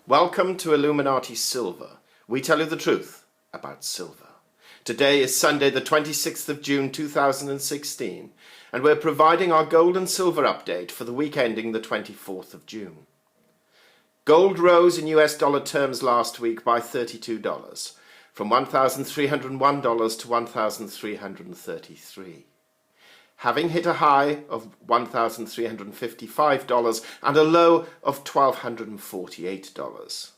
Welcome to Illuminati Silver. We tell you the truth about silver. Today is Sunday the 26th of June 2016 and we're providing our gold and silver update for the week ending the 24th of June. Gold rose in US dollar terms last week by $32 from $1,301 to $1,333. Having hit a high of $1,355 and a low of $1,248.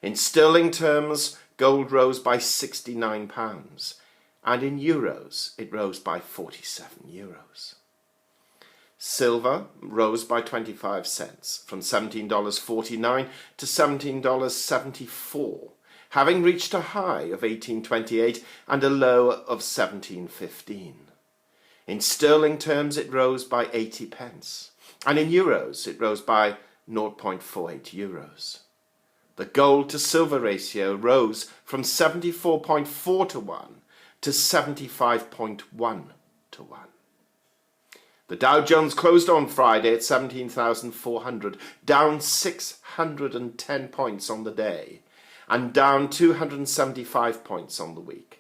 In sterling terms, gold rose by £69, and in euros, it rose by €47. Silver rose by 25 cents, from $17.49 to $17.74, having reached a high of $18.28 and a low of $17.15. In sterling terms, it rose by 80 pence, and in euros, it rose by 0.48 euros. The gold to silver ratio rose from 74.4 to 1 to 75.1 to 1. The Dow Jones closed on Friday at 17,400, down 610 points on the day, and down 275 points on the week.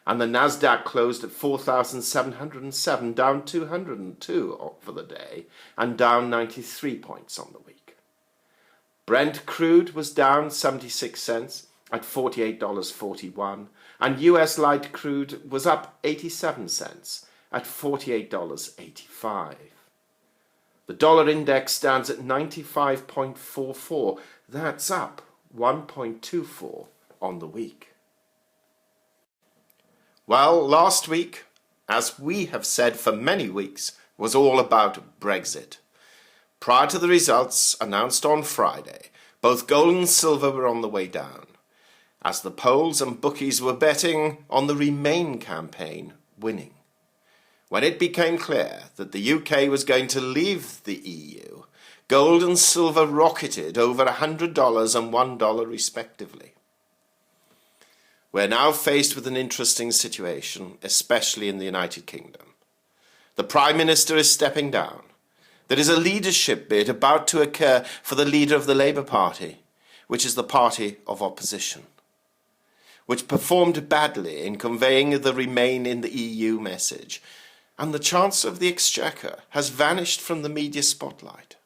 And the NASDAQ closed at 4,707, down 202 for the day, and down 93 points on the week. Brent Crude was down 76 cents at $48.41, and US Light Crude was up 87 cents at $48.85. The dollar index stands at 95.44. That's up 1.24 on the week. Well, last week, as we have said for many weeks, was all about Brexit. Prior to the results announced on Friday, both gold and silver were on the way down, as the polls and bookies were betting on the Remain campaign winning. When it became clear that the UK was going to leave the EU, gold and silver rocketed over $100 and $1 respectively. We're now faced with an interesting situation, especially in the United Kingdom. The Prime Minister is stepping down. There is a leadership bid about to occur for the leader of the Labour Party, which is the party of opposition, which performed badly in conveying the Remain in the EU message, and the Chancellor of the Exchequer has vanished from the media spotlight,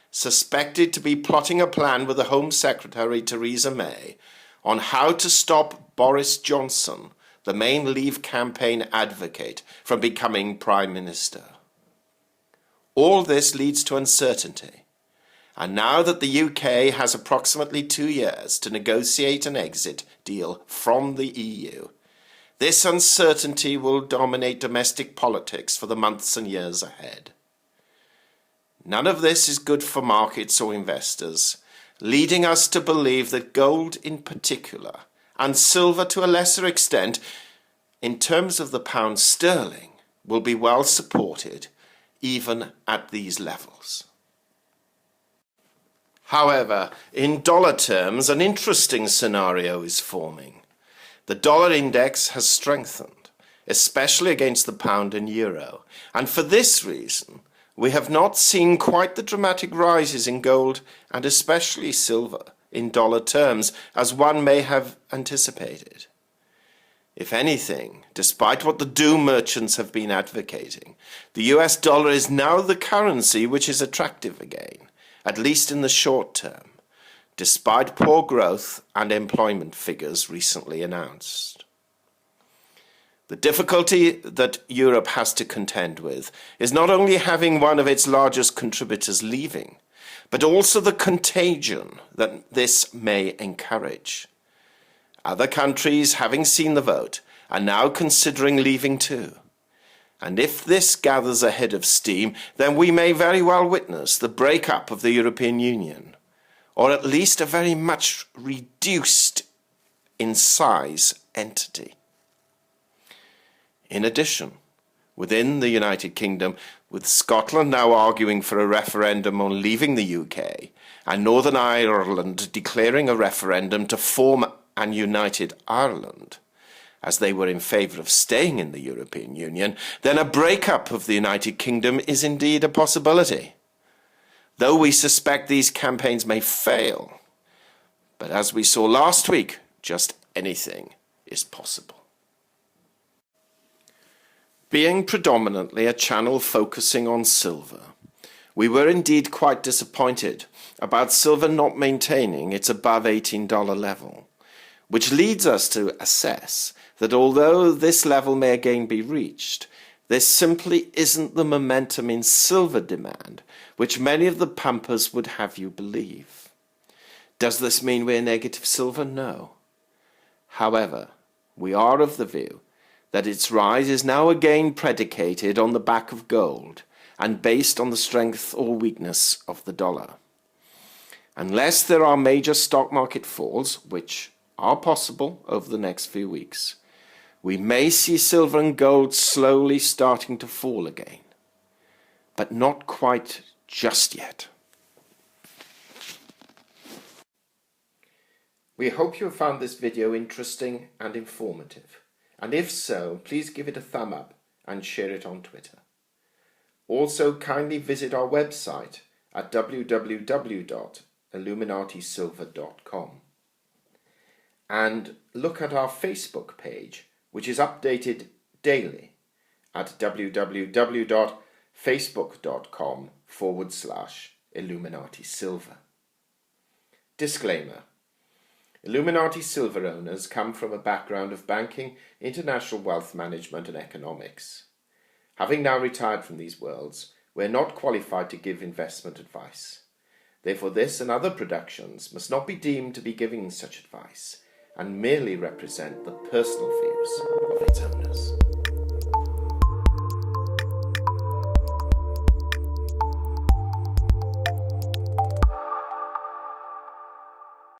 suspected to be plotting a plan with the Home Secretary Theresa May on how to stop Boris Johnson, the main Leave campaign advocate, from becoming Prime Minister. All this leads to uncertainty, and now that the UK has approximately 2 years to negotiate an exit deal from the EU, this uncertainty will dominate domestic politics for the months and years ahead. None of this is good for markets or investors, leading us to believe that gold in particular, and silver to a lesser extent, in terms of the pound sterling, will be well supported even at these levels. However, in dollar terms, an interesting scenario is forming. The dollar index has strengthened, especially against the pound and euro, and for this reason, we have not seen quite the dramatic rises in gold and especially silver in dollar terms as one may have anticipated. If anything, despite what the doom merchants have been advocating, the US dollar is now the currency which is attractive again, at least in the short term, despite poor growth and employment figures recently announced. The difficulty that Europe has to contend with is not only having one of its largest contributors leaving, but also the contagion that this may encourage. Other countries, having seen the vote, are now considering leaving too. And if this gathers a head of steam, then we may very well witness the breakup of the European Union, or at least a very much reduced in size entity. In addition, within the United Kingdom, with Scotland now arguing for a referendum on leaving the UK, and Northern Ireland declaring a referendum to form an united Ireland, as they were in favour of staying in the European Union, then a breakup of the United Kingdom is indeed a possibility. Though we suspect these campaigns may fail, But as we saw last week, just anything is possible. Being predominantly a channel focusing on silver, we were indeed quite disappointed about silver not maintaining its above $18 level, which leads us to assess that although this level may again be reached, there simply isn't the momentum in silver demand which many of the pumpers would have you believe. Does this mean we're negative silver? No. However, we are of the view that its rise is now again predicated on the back of gold and based on the strength or weakness of the dollar. Unless there are major stock market falls, which are possible over the next few weeks, we may see silver and gold slowly starting to fall again, but not quite just yet. We hope you have found this video interesting and informative, and if so, please give it a thumb up and share it on Twitter. Also, kindly visit our website at www.illuminatisilver.com and look at our Facebook page, which is updated daily at www.facebook.com/illuminatisilver. Disclaimer: Illuminati silver owners come from a background of banking, international wealth management and economics. Having now retired from these worlds, we are not qualified to give investment advice. Therefore, this and other productions must not be deemed to be giving such advice and merely represent the personal views of its owners.